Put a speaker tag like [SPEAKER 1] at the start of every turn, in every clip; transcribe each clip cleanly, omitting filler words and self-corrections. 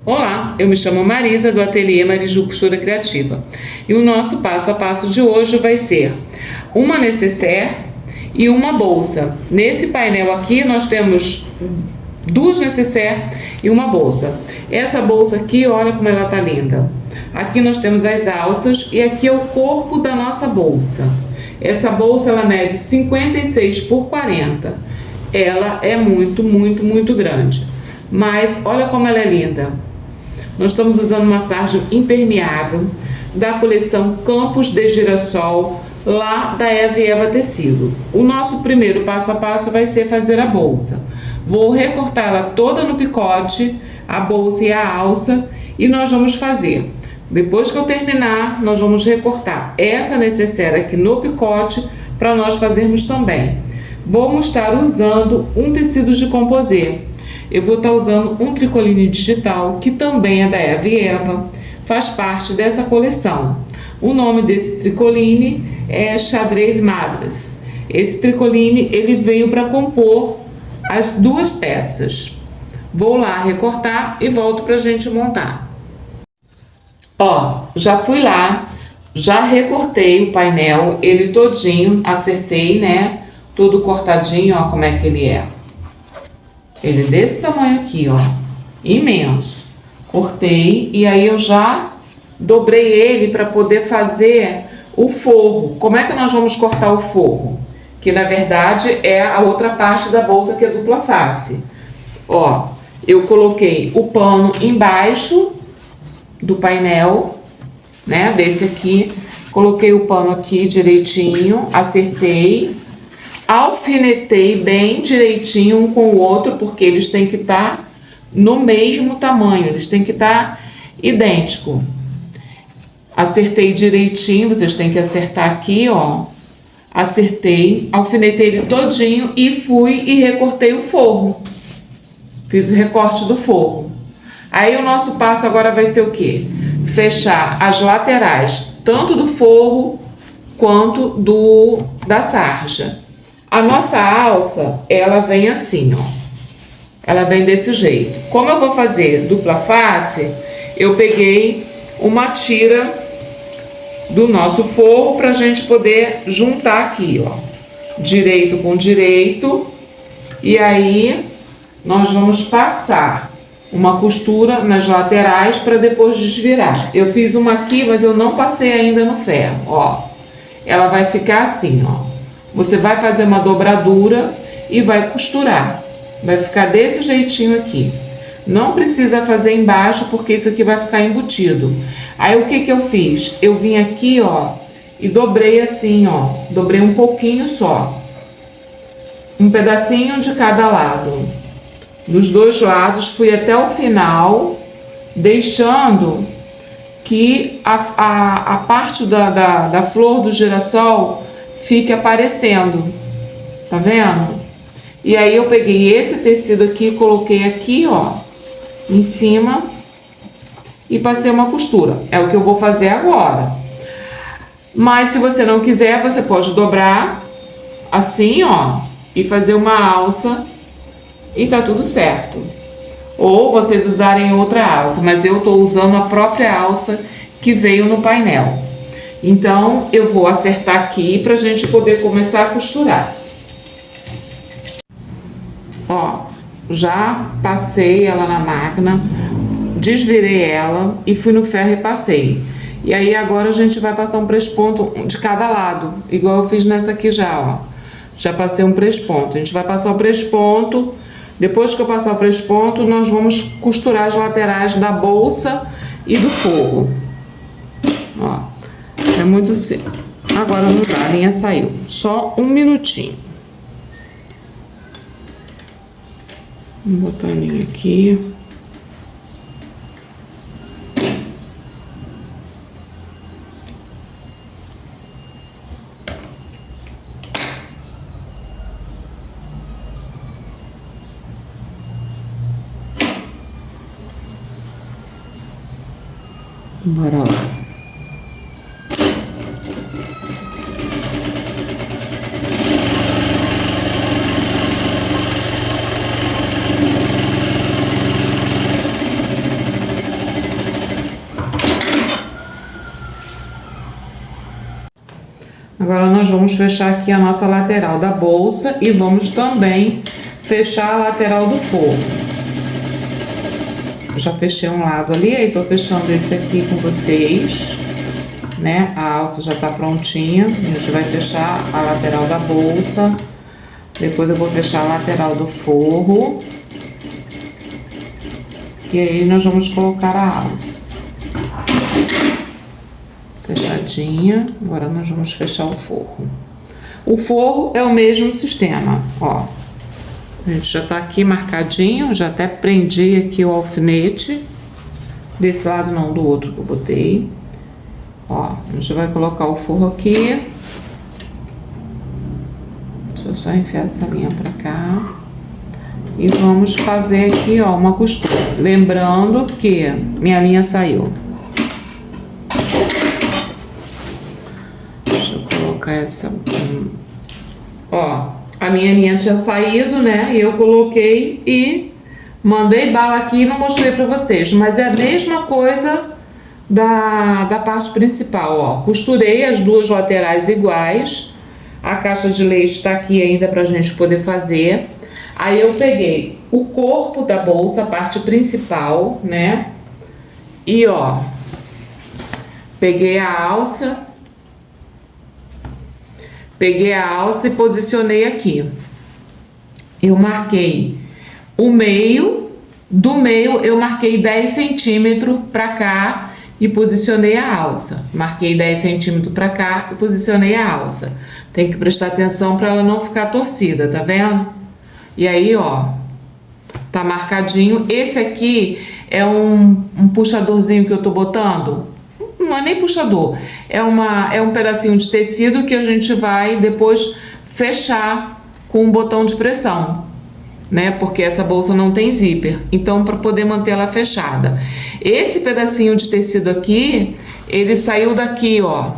[SPEAKER 1] Olá, eu me chamo Marisa do Ateliê Mariju Costura Criativa e o nosso passo a passo de hoje vai ser uma nécessaire e uma bolsa. Nesse painel aqui nós temos duas nécessaires e uma bolsa. Essa bolsa aqui, olha como ela tá linda. Aqui nós temos as alças e aqui é o corpo da nossa bolsa. Essa bolsa ela mede 56 por 40. Ela é muito grande. Mas olha como ela é linda. Nós estamos usando uma sarja impermeável da coleção Campos de Girassol, lá da Eva Tecido. O nosso primeiro passo a passo vai ser fazer a bolsa. Vou recortar ela toda no picote, a bolsa e a alça, e nós vamos fazer. Depois que eu terminar, nós vamos recortar essa nécessaire aqui no picote para nós fazermos também. Vou estar usando um tecido de composê. Eu vou estar usando um tricoline digital, que também é da Eva, faz parte dessa coleção. O nome desse tricoline é Xadrez Madras. Esse tricoline ele veio para compor as duas peças. Vou lá recortar e volto para a gente montar. Ó, já fui lá, já recortei o painel, ele todinho, acertei, né? Tudo cortadinho, ó como é que ele é. Ele é desse tamanho aqui, ó, imenso. Cortei e aí eu já dobrei ele para poder fazer o forro. Como é que nós vamos cortar o forro? Que na verdade é a outra parte da bolsa que é dupla face. Ó, eu coloquei o pano embaixo do painel, né, desse aqui. Coloquei o pano aqui direitinho, acertei. Alfinetei bem direitinho um com o outro, porque eles têm que estar no mesmo tamanho, eles têm que estar idêntico. Acertei direitinho, vocês têm que acertar aqui, ó. Acertei, alfinetei ele todinho e fui e recortei o forro. Fiz o recorte do forro. Aí o nosso passo agora vai ser o quê? Fechar as laterais, tanto do forro quanto da sarja. A nossa alça, ela vem assim, ó. Ela vem desse jeito. Como eu vou fazer dupla face, eu peguei uma tira do nosso forro pra gente poder juntar aqui, ó. Direito com direito. E aí, nós vamos passar uma costura nas laterais para depois desvirar. Eu fiz uma aqui, mas eu não passei ainda no ferro, ó. Ela vai ficar assim, ó. Você vai fazer uma dobradura e vai costurar. Vai ficar desse jeitinho aqui. Não precisa fazer embaixo, porque isso aqui vai ficar embutido. Aí, o que eu fiz? Eu vim aqui, ó, e dobrei assim, ó. Dobrei um pouquinho só. Um pedacinho de cada lado. Dos dois lados, fui até o final, deixando que a parte da flor do girassol fique aparecendo, tá vendo? E aí eu peguei esse tecido aqui, coloquei aqui, ó, em cima e passei uma costura. É o que eu vou fazer agora. Mas se você não quiser, você pode dobrar assim, ó, e fazer uma alça e tá tudo certo. Ou vocês usarem outra alça, mas eu tô usando a própria alça que veio no painel. Então, eu vou acertar aqui pra gente poder começar a costurar. Ó, já passei ela na máquina, desvirei ela e fui no ferro e passei. E aí agora a gente vai passar um press-ponto de cada lado, igual eu fiz nessa aqui já, ó. Já passei um press-ponto. A gente vai passar o press-ponto. Depois que eu passar o press-ponto, nós vamos costurar as laterais da bolsa e do forro. Ó. É muito cedo. Agora não dá, a linha saiu. Só um minutinho. Vou botar a linha aqui. Bora lá. Agora nós vamos fechar aqui a nossa lateral da bolsa e vamos também fechar a lateral do forro. Já fechei um lado ali, aí tô fechando esse aqui com vocês, né? A alça já tá prontinha, a gente vai fechar a lateral da bolsa, depois eu vou fechar a lateral do forro, e aí nós vamos colocar a alça. Fechadinha, agora nós vamos fechar o forro. O forro é o mesmo sistema, ó. A gente já tá aqui marcadinho, já até prendi aqui o alfinete. Desse lado não, do outro que eu botei. Ó, a gente vai colocar o forro aqui. Deixa eu só enfiar essa linha pra cá. E vamos fazer aqui, ó, uma costura. Lembrando que minha linha saiu. Deixa eu colocar essa... Ó, a minha linha tinha saído, né? E eu coloquei e mandei bala aqui e não mostrei pra vocês. Mas é a mesma coisa da parte principal, ó. Costurei as duas laterais iguais. A caixa de leite tá aqui ainda pra gente poder fazer. Aí eu peguei o corpo da bolsa, a parte principal, né? E, ó, peguei a alça e posicionei aqui. Eu marquei o meio, do meio eu marquei 10 centímetros pra cá e posicionei a alça. Marquei 10 centímetros pra cá e posicionei a alça. Tem que prestar atenção pra ela não ficar torcida, tá vendo? E aí, ó, tá marcadinho. Esse aqui é um puxadorzinho que eu tô botando. Não é nem puxador, é um pedacinho de tecido que a gente vai depois fechar com um botão de pressão, né? Porque essa bolsa não tem zíper, então para poder manter ela fechada. Esse pedacinho de tecido aqui, ele saiu daqui, ó,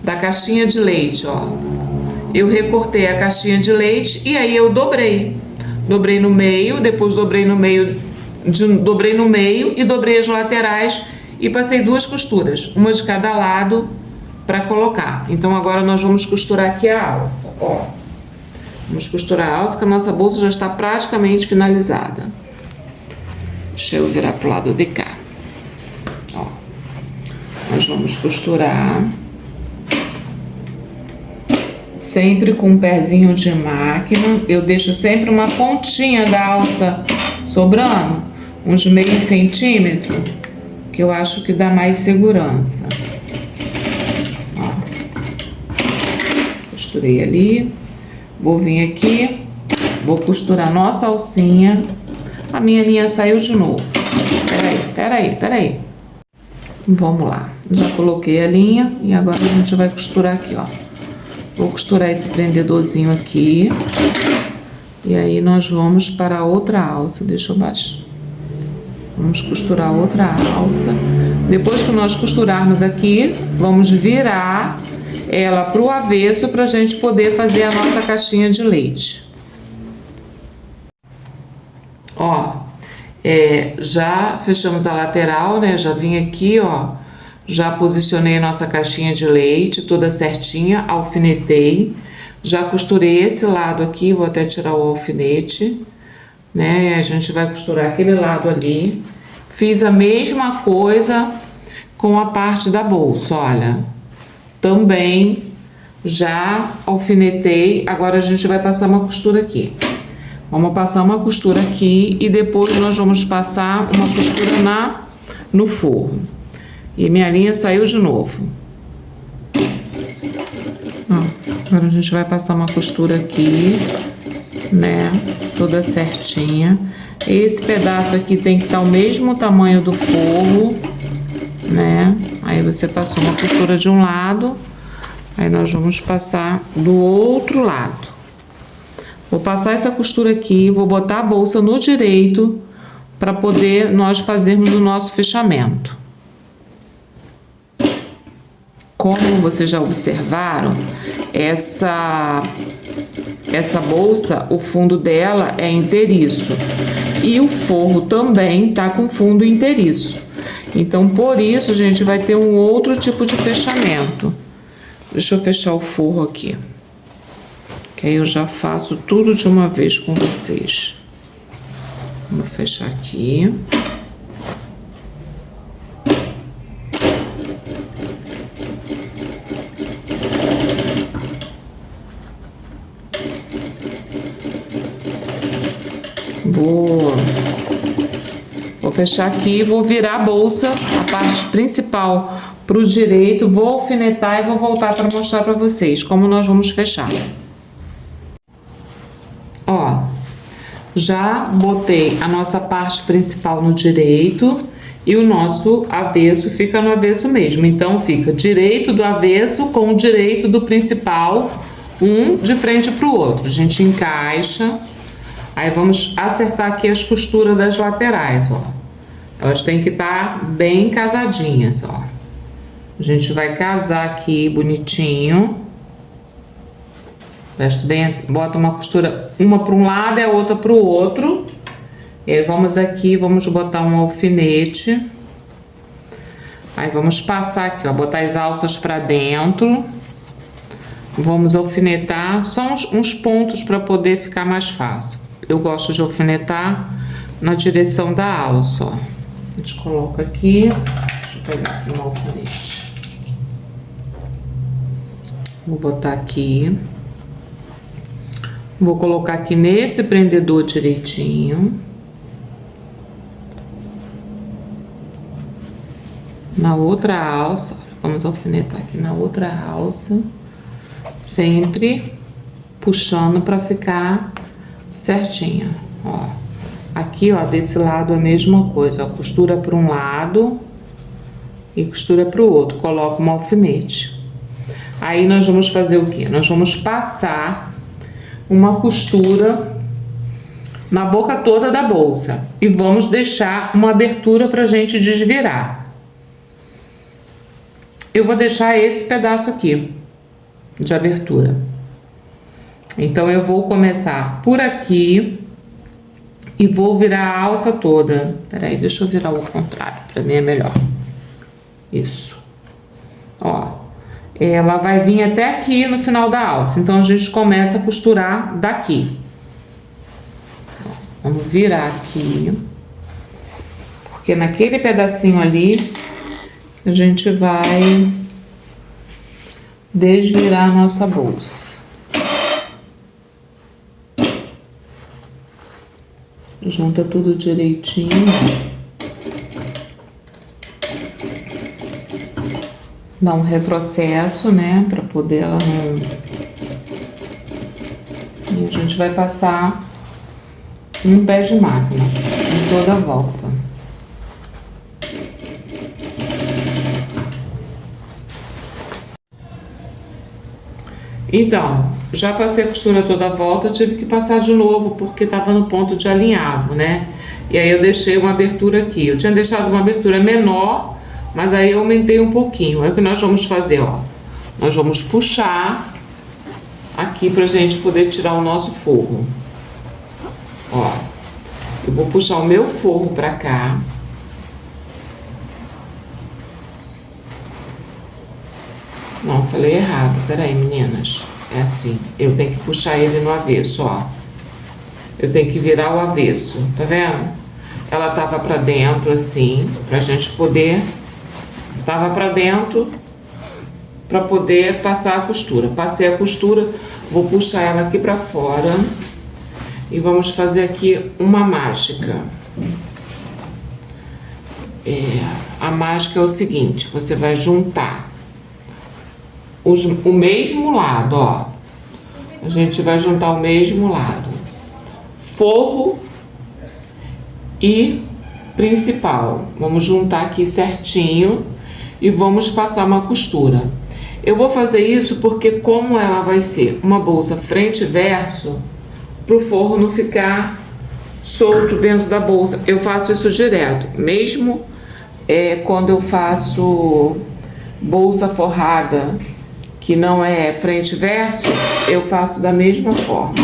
[SPEAKER 1] da caixinha de leite, ó. Eu recortei a caixinha de leite e aí eu dobrei no meio, depois dobrei no meio e dobrei as laterais e passei 2 costuras, uma de cada lado para colocar. Então agora nós vamos costurar aqui a alça, ó. Vamos costurar a alça, que a nossa bolsa já está praticamente finalizada. Deixa eu virar pro lado de cá. Ó. Nós vamos costurar sempre com um pezinho de máquina. Eu deixo sempre uma pontinha da alça sobrando, uns meio centímetro, que eu acho que dá mais segurança. Ó. Costurei ali. Vou vir aqui, vou costurar nossa alcinha. A minha linha saiu de novo. Peraí. Vamos lá. Já coloquei a linha e agora a gente vai costurar aqui, ó. Vou costurar esse prendedorzinho aqui. E aí nós vamos para a outra alça. Deixa eu baixar. Vamos costurar outra alça. Depois que nós costurarmos aqui, vamos virar ela para o avesso para a gente poder fazer a nossa caixinha de leite. Ó, já fechamos a lateral, né? Já vim aqui, ó, já posicionei a nossa caixinha de leite toda certinha, alfinetei. Já costurei esse lado aqui, vou até tirar o alfinete, né? A gente vai costurar aquele lado ali. Fiz a mesma coisa com a parte da bolsa, olha. Também já alfinetei. Agora a gente vai passar uma costura aqui. Vamos passar uma costura aqui e depois nós vamos passar uma costura no forro. E minha linha saiu de novo. Ó, agora a gente vai passar uma costura aqui, né? Toda certinha. Esse pedaço aqui tem que estar o mesmo tamanho do forro, né? Aí você passou uma costura de um lado, aí nós vamos passar do outro lado. Vou passar essa costura aqui, vou botar a bolsa no direito para poder nós fazermos o nosso fechamento. Como vocês já observaram, essa bolsa, o fundo dela é inteiriço e o forro também tá com fundo inteiriço. Então, por isso, a gente vai ter um outro tipo de fechamento. Deixa eu fechar o forro aqui, que aí eu já faço tudo de uma vez com vocês. Vou fechar aqui. Vou fechar aqui e vou virar a bolsa, a parte principal para o direito, vou alfinetar e vou voltar para mostrar para vocês como nós vamos fechar. Ó, já botei a nossa parte principal no direito e o nosso avesso fica no avesso mesmo. Então, fica direito do avesso com o direito do principal, um de frente para o outro. A gente encaixa. Aí vamos acertar aqui as costuras das laterais, ó. Elas têm que estar bem casadinhas, ó. A gente vai casar aqui bonitinho. Veste bem, bota uma costura, uma para um lado e a outra para o outro. E aí vamos aqui, vamos botar um alfinete. Aí vamos passar aqui, ó, botar as alças para dentro. Vamos alfinetar só uns pontos para poder ficar mais fácil. Eu gosto de alfinetar na direção da alça, ó. A gente coloca aqui, deixa eu pegar aqui um alfinete. Vou botar aqui. Vou colocar aqui nesse prendedor direitinho. Na outra alça, vamos alfinetar aqui na outra alça. Sempre puxando para ficar certinha, ó. Aqui, ó, desse lado a mesma coisa, ó, costura para um lado e costura para o outro, coloca um alfinete. Aí nós vamos fazer o quê? Nós vamos passar uma costura na boca toda da bolsa e vamos deixar uma abertura pra gente desvirar. Eu vou deixar esse pedaço aqui de abertura. Então, eu vou começar por aqui e vou virar a alça toda. Peraí, deixa eu virar o contrário, pra mim é melhor. Isso. Ó, ela vai vir até aqui no final da alça. Então, a gente começa a costurar daqui. Vamos virar aqui. Porque naquele pedacinho ali, a gente vai desvirar a nossa bolsa. Junta tudo direitinho. Dá um retrocesso, né? Pra poder ela não... E a gente vai passar um pé de máquina em toda a volta. Então, já passei a costura toda a volta, tive que passar de novo, porque estava no ponto de alinhavo, né? E aí eu deixei uma abertura aqui. Eu tinha deixado uma abertura menor, mas aí eu aumentei um pouquinho. Aí o que nós vamos fazer, ó? Nós vamos puxar aqui pra gente poder tirar o nosso forro. Ó, eu vou puxar o meu forro pra cá. Não, falei errado. Peraí, meninas. É assim. Eu tenho que puxar ele no avesso, ó. Eu tenho que virar o avesso. Tá vendo? Ela tava pra dentro, assim, pra gente poder... Tava pra dentro pra poder passar a costura. Passei a costura, vou puxar ela aqui pra fora. E vamos fazer aqui uma mágica. A mágica é o seguinte, você vai juntar o mesmo lado, ó. A gente vai juntar o mesmo lado. Forro e principal. Vamos juntar aqui certinho e vamos passar uma costura. Eu vou fazer isso porque como ela vai ser uma bolsa frente e verso, para o forro não ficar solto dentro da bolsa. Eu faço isso direto, mesmo quando eu faço bolsa forrada, que não é frente e verso, eu faço da mesma forma.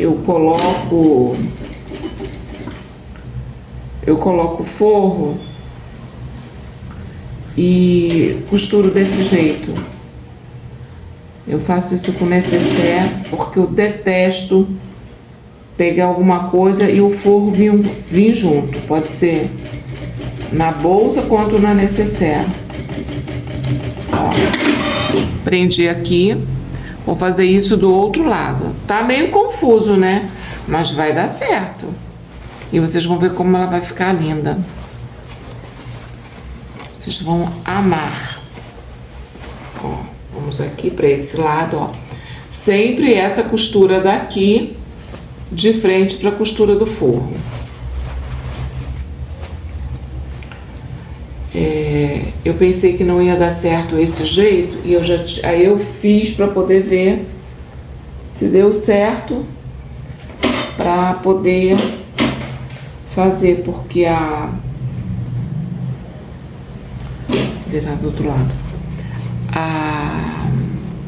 [SPEAKER 1] Eu coloco forro e costuro desse jeito. Eu faço isso com necessaire porque eu detesto pegar alguma coisa e o forro vir junto. Pode ser na bolsa quanto na necessaire. Ó, prendi aqui. Vou fazer isso do outro lado. Tá meio confuso, né? Mas vai dar certo. E vocês vão ver como ela vai ficar linda. Vocês vão amar. Ó, vamos aqui para esse lado, ó. Sempre essa costura daqui de frente para a costura do forro. Eu pensei que não ia dar certo esse jeito e aí eu fiz para poder ver se deu certo, para poder fazer, porque virar do outro lado.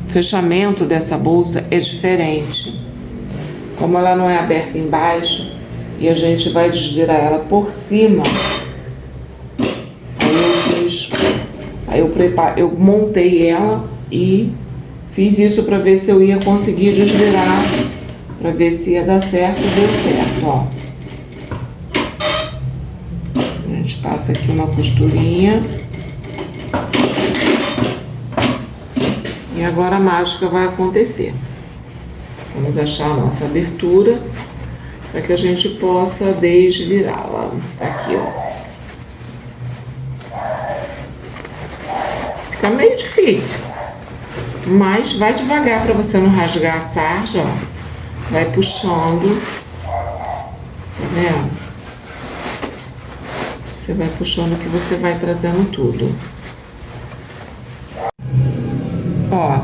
[SPEAKER 1] O fechamento dessa bolsa é diferente. Como ela não é aberta embaixo e a gente vai desvirar ela por cima, eu montei ela e fiz isso para ver se eu ia conseguir desvirar, para ver se ia dar certo. Deu certo, ó. A gente passa aqui uma costurinha e agora a mágica vai acontecer. Vamos achar a nossa abertura para que a gente possa desvirá-la. Aqui, ó. Fica meio difícil, mas vai devagar para você não rasgar a sarja, ó. Vai puxando, tá vendo? Você vai puxando que você vai trazendo tudo. Ó,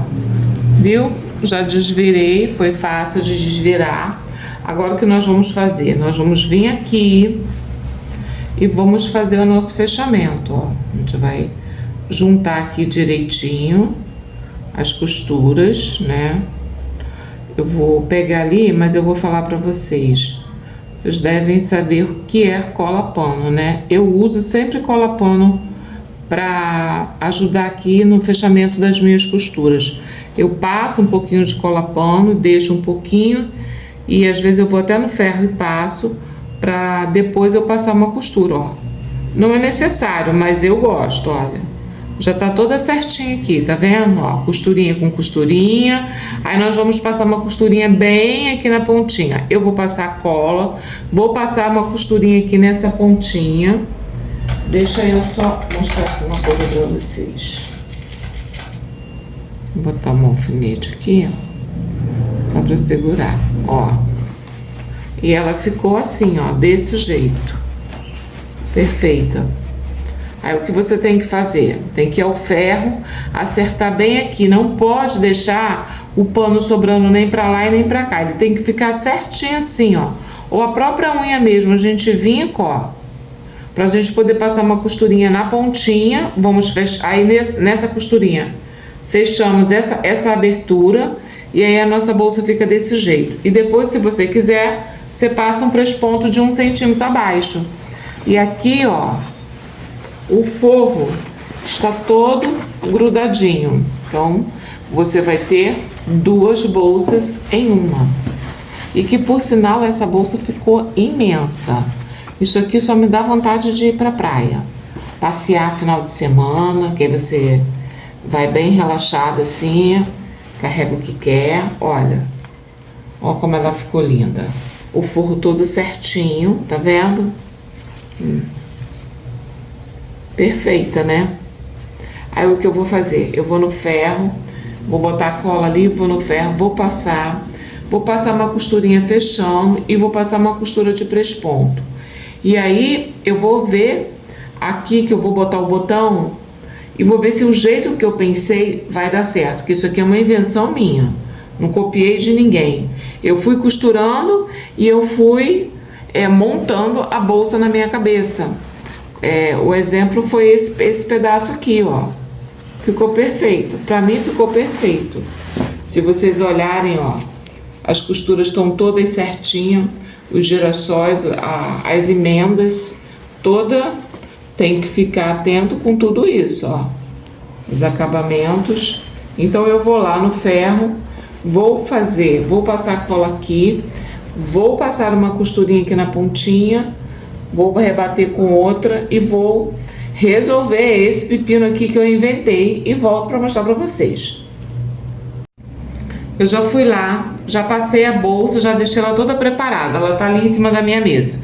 [SPEAKER 1] viu? Já desvirei, foi fácil de desvirar. Agora o que nós vamos fazer? Nós vamos vir aqui e vamos fazer o nosso fechamento, ó. A gente vai juntar aqui direitinho as costuras, né? Eu vou pegar ali, mas eu vou falar para vocês. Vocês devem saber o que é cola-pano, né? Eu uso sempre cola-pano para ajudar aqui no fechamento das minhas costuras. Eu passo um pouquinho de cola-pano, deixo um pouquinho e às vezes eu vou até no ferro e passo para depois eu passar uma costura, ó. Não é necessário, mas eu gosto, olha. Já tá toda certinha aqui, tá vendo? Ó, costurinha com costurinha. Aí nós vamos passar uma costurinha bem aqui na pontinha. Eu vou passar cola, vou passar uma costurinha aqui nessa pontinha. Deixa eu só mostrar aqui uma coisa pra vocês. Vou botar um alfinete aqui, ó, só pra segurar, ó. E ela ficou assim, ó, desse jeito. Perfeita. Aí o que você tem que fazer? Tem que ir ao ferro, acertar bem aqui. Não pode deixar o pano sobrando nem pra lá e nem pra cá. Ele tem que ficar certinho assim, ó. Ou a própria unha mesmo, a gente vinca, ó. Pra gente poder passar uma costurinha na pontinha. Vamos fechar, aí nessa costurinha fechamos essa abertura. E aí a nossa bolsa fica desse jeito. E depois, se você quiser, você passa um presponto de 1 centímetro abaixo. E aqui, ó, o forro está todo grudadinho. Então, você vai ter 2 bolsas em uma. E que, por sinal, essa bolsa ficou imensa. Isso aqui só me dá vontade de ir pra praia. Passear final de semana, que aí você vai bem relaxada assim, carrega o que quer. Olha, ó como ela ficou linda. O forro todo certinho, tá vendo? Perfeita, né? Aí o que eu vou fazer? Eu vou no ferro, vou botar a cola ali, vou no ferro, vou passar uma costurinha fechando e vou passar uma costura de presponto. E aí eu vou ver aqui que eu vou botar o botão e vou ver se o jeito que eu pensei vai dar certo, porque isso aqui é uma invenção minha, não copiei de ninguém. Eu fui costurando e eu fui montando a bolsa na minha cabeça. O exemplo foi esse pedaço aqui, ó. Ficou perfeito. Pra mim ficou perfeito. Se vocês olharem, ó, as costuras estão todas certinhas, os girassóis, as emendas, toda tem que ficar atento com tudo isso, ó. Os acabamentos Então eu vou lá no ferro, vou passar cola aqui, vou passar uma costurinha aqui na pontinha, vou rebater com outra e vou resolver esse pepino aqui que eu inventei e volto para mostrar para vocês. Eu já fui lá, já passei a bolsa, já deixei ela toda preparada, ela tá ali em cima da minha mesa.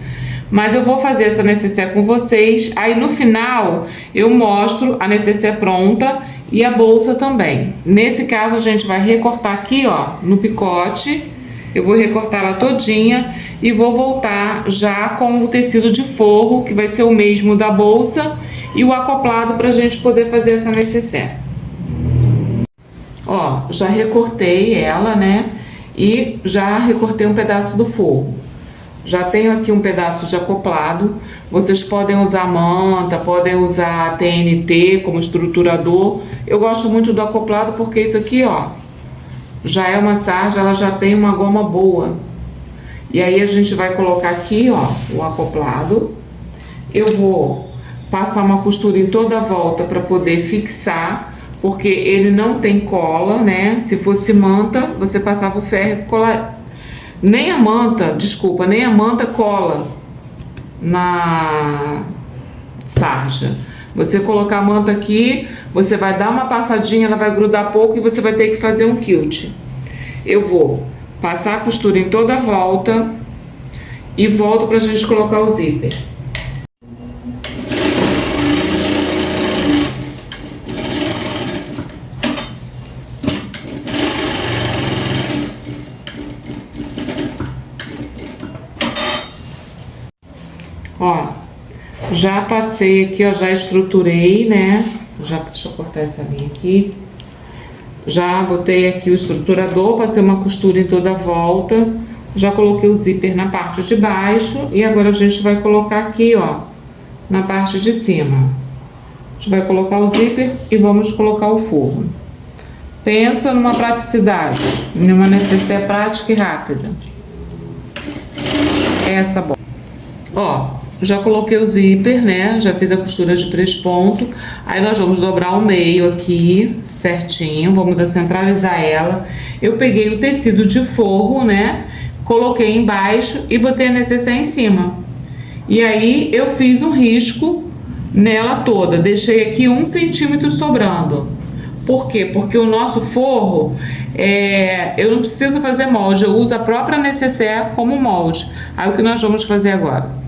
[SPEAKER 1] Mas eu vou fazer essa necessaire com vocês, aí no final eu mostro a necessaire pronta e a bolsa também. Nesse caso a gente vai recortar aqui, ó, no picote, eu vou recortar ela todinha e vou voltar já com o tecido de forro, que vai ser o mesmo da bolsa, e o acoplado pra gente poder fazer essa necessaire. Ó, já recortei ela, né? E já recortei um pedaço do forro. Já tenho aqui um pedaço de acoplado. Vocês podem usar manta, podem usar TNT como estruturador. Eu gosto muito do acoplado porque isso aqui, ó, já é uma sarja, ela já tem uma goma boa. E aí a gente vai colocar aqui, ó, o acoplado. Eu vou passar uma costura em toda a volta para poder fixar, porque ele não tem cola, né? Se fosse manta, você passava o ferro e cola. Nem a manta, desculpa, nem a manta cola na sarja. Você colocar a manta aqui, você vai dar uma passadinha, ela vai grudar pouco e você vai ter que fazer um quilt. Eu vou passar a costura em toda a volta e volto pra gente colocar o zíper. Ó, já passei aqui, ó, já estruturei, né? Deixa eu cortar essa linha aqui. Já botei aqui o estruturador, passei uma costura em toda a volta. Já coloquei o zíper na parte de baixo e agora a gente vai colocar aqui, ó, na parte de cima. A gente vai colocar o zíper e vamos colocar o forro. Pensa numa praticidade, numa necessaire prática e rápida. Essa bola. Ó, já coloquei o zíper, né? Já fiz a costura de 3 pontos. Aí nós vamos dobrar o meio aqui, certinho. Vamos centralizar ela. Eu peguei o tecido de forro, né? Coloquei embaixo e botei a necessaire em cima. E aí eu fiz um risco nela toda. Deixei aqui 1 centímetro sobrando. Por quê? Porque o nosso forro, eu não preciso fazer molde. Eu uso a própria necessaire como molde. Aí o que nós vamos fazer agora?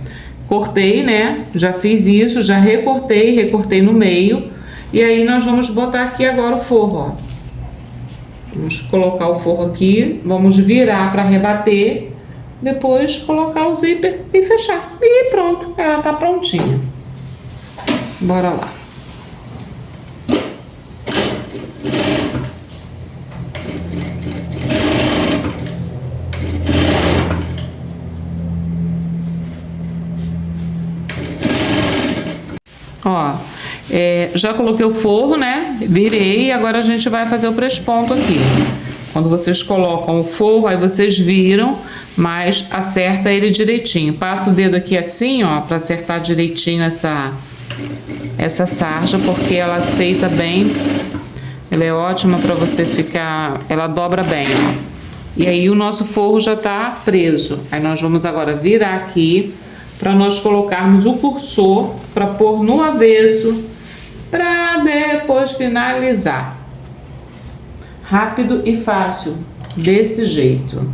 [SPEAKER 1] Cortei, né? Já fiz isso, já recortei no meio. E aí nós vamos botar aqui agora o forro, ó. Vamos colocar o forro aqui, vamos virar para rebater, depois colocar o zíper e fechar. E pronto, ela tá prontinha. Bora lá. Ó, já coloquei o forro, né? Virei e agora a gente vai fazer o presponto aqui. Quando vocês colocam o forro, aí vocês viram, mas acerta ele direitinho. Passa o dedo aqui assim, ó, para acertar direitinho essa sarja, porque ela aceita bem. Ela é ótima para você ficar, ela dobra bem, ó. E aí o nosso forro já tá preso. Aí nós vamos agora virar aqui para nós colocarmos o cursor para pôr no avesso, para depois finalizar. Rápido e fácil, desse jeito.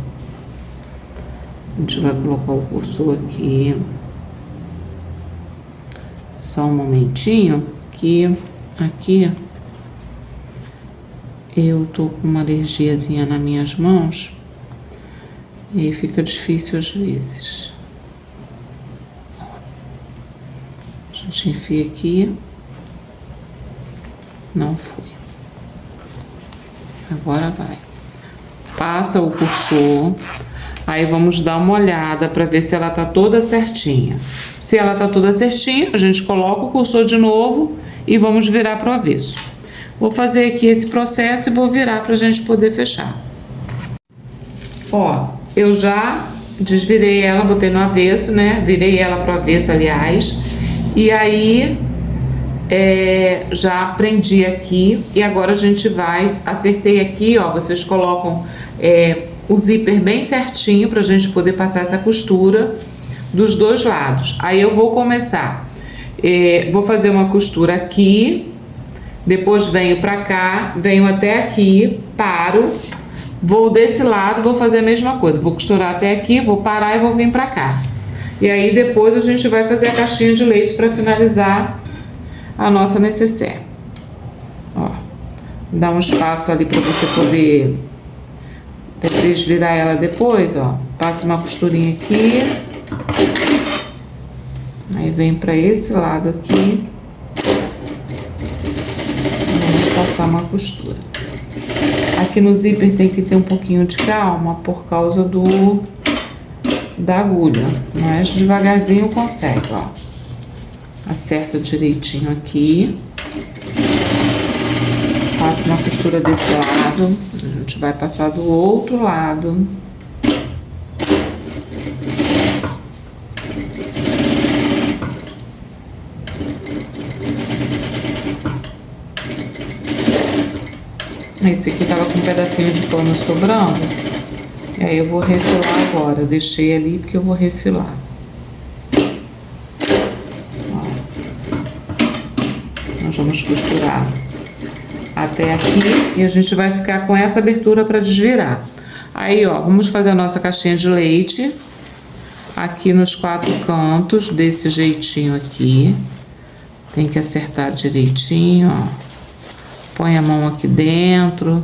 [SPEAKER 1] A gente vai colocar o cursor aqui. Só um momentinho, que aqui eu tô com uma alergiazinha nas minhas mãos e aí fica difícil às vezes. A gente enfia aqui. Não foi. Agora vai. Passa o cursor. Aí vamos dar uma olhada para ver se ela tá toda certinha. Se ela tá toda certinha, a gente coloca o cursor de novo e vamos virar pro avesso. Vou fazer aqui esse processo e vou virar pra gente poder fechar. Ó, eu já desvirei ela, botei no avesso, né? Virei ela pro avesso, aliás. E aí já prendi aqui e agora a gente vai, acertei aqui, ó, vocês colocam o zíper bem certinho pra gente poder passar essa costura dos dois lados. Aí eu vou começar, vou fazer uma costura aqui, depois venho pra cá, venho até aqui, paro, vou desse lado, vou fazer a mesma coisa, vou costurar até aqui, vou parar e vou vir pra cá. E aí depois a gente vai fazer a caixinha de leite para finalizar a nossa necessaire. Ó, dá um espaço ali para você poder desvirar ela depois, ó. Passa uma costurinha aqui. Aí vem para esse lado aqui. Vamos passar uma costura. Aqui no zíper tem que ter um pouquinho de calma por causa da agulha, mas devagarzinho consegue, ó. Acerta direitinho aqui, passa uma costura desse lado, a gente vai passar do outro lado. Esse aqui tava com um pedacinho de pano sobrando. E aí eu vou refilar agora, eu deixei ali porque eu vou refilar. Ó. Nós vamos costurar até aqui e a gente vai ficar com essa abertura para desvirar. Aí, ó, vamos fazer a nossa caixinha de leite aqui nos 4 cantos, desse jeitinho aqui. Tem que acertar direitinho, ó. Põe a mão aqui dentro,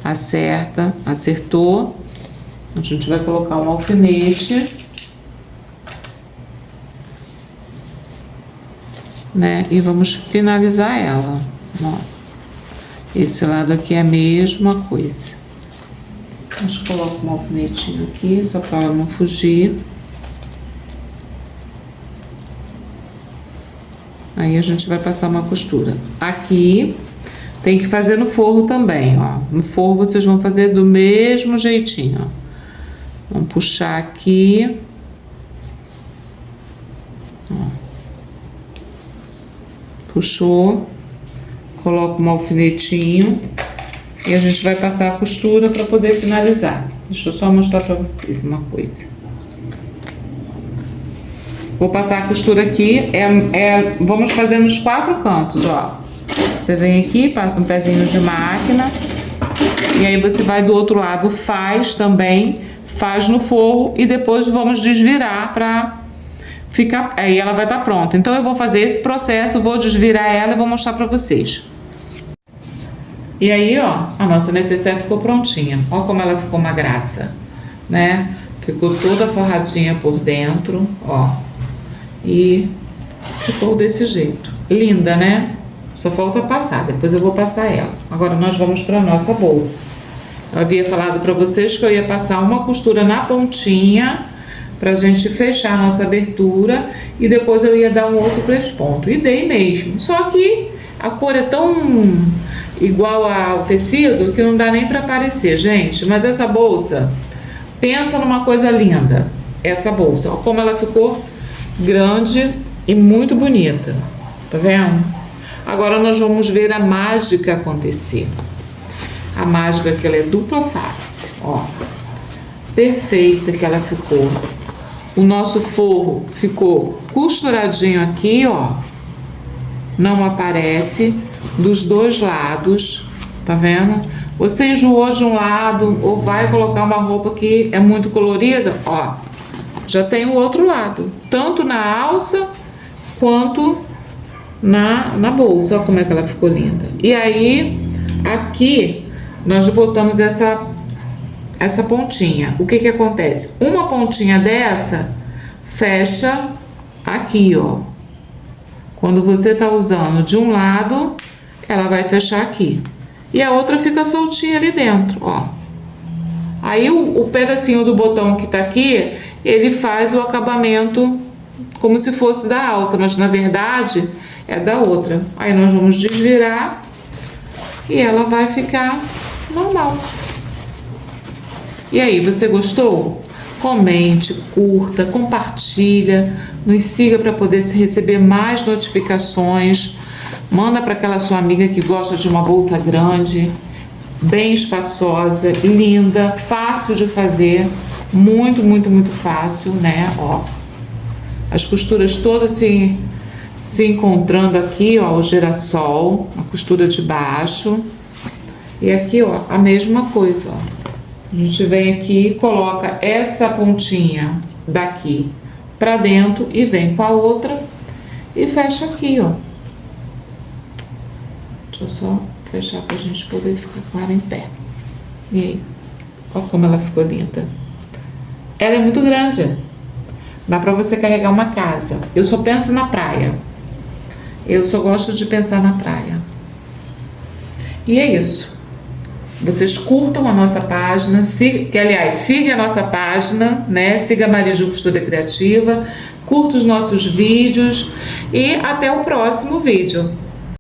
[SPEAKER 1] acerta, acertou. A gente vai colocar um alfinete, né? E vamos finalizar ela, ó. Esse lado aqui é a mesma coisa. A gente coloca um alfinetinho aqui, só para ela não fugir. Aí a gente vai passar uma costura. Aqui tem que fazer no forro também, ó. No forro vocês vão fazer do mesmo jeitinho, ó. Vamos puxar aqui. Ó. Puxou. Coloca um alfinetinho. E a gente vai passar a costura para poder finalizar. Deixa eu só mostrar para vocês uma coisa. Vou passar a costura aqui. Vamos fazer nos 4 cantos, ó. Você vem aqui, passa um pezinho de máquina. E aí você vai do outro lado, faz também. Faz no forro e depois vamos desvirar para ficar, aí ela vai estar pronta. Então eu vou fazer esse processo, vou desvirar ela e vou mostrar para vocês. E aí, ó, a nossa necessaire ficou prontinha. Ó como ela ficou uma graça, né? Ficou toda forradinha por dentro, ó. E ficou desse jeito. Linda, né? Só falta passar, depois eu vou passar ela. Agora nós vamos para nossa bolsa. Eu havia falado para vocês que eu ia passar uma costura na pontinha pra gente fechar a nossa abertura e depois eu ia dar um outro pesponto. E dei mesmo. Só que a cor é tão igual ao tecido que não dá nem para aparecer, gente. Mas essa bolsa, pensa numa coisa linda. Essa bolsa, ó, como ela ficou grande e muito bonita. Tá vendo? Agora nós vamos ver a mágica acontecer. A mágica que ela é dupla face, ó. Perfeita que ela ficou. O nosso forro ficou costuradinho aqui, ó. Não aparece dos dois lados, tá vendo? Você enjoou de um lado ou vai colocar uma roupa que é muito colorida, ó. Já tem o outro lado, tanto na alça quanto na bolsa. Olha como é que ela ficou linda. E aí, aqui, nós botamos essa pontinha. O que que acontece? Uma pontinha dessa fecha aqui, ó. Quando você tá usando de um lado, ela vai fechar aqui. E a outra fica soltinha ali dentro, ó. Aí o pedacinho do botão que tá aqui, ele faz o acabamento como se fosse da alça, mas na verdade é da outra. Aí nós vamos desvirar e ela vai ficar normal. E aí, você gostou? Comente, curta, compartilha, nos siga para poder receber mais notificações. Manda para aquela sua amiga que gosta de uma bolsa grande, bem espaçosa, linda, fácil de fazer, muito, muito, muito fácil, né? Ó, as costuras todas se encontrando aqui, ó, o girassol, a costura de baixo. E aqui, ó, a mesma coisa, ó. A gente vem aqui, coloca essa pontinha daqui pra dentro e vem com a outra e fecha aqui, ó. Deixa eu só fechar pra gente poder ficar com ela em pé. E aí, ó como ela ficou linda. Ela é muito grande. Dá pra você carregar uma casa. Eu só penso na praia. Eu só gosto de pensar na praia. E é isso. Vocês curtam a nossa página, siga a nossa página, né? Siga a Mariju Costura Criativa, curta os nossos vídeos e até o próximo vídeo.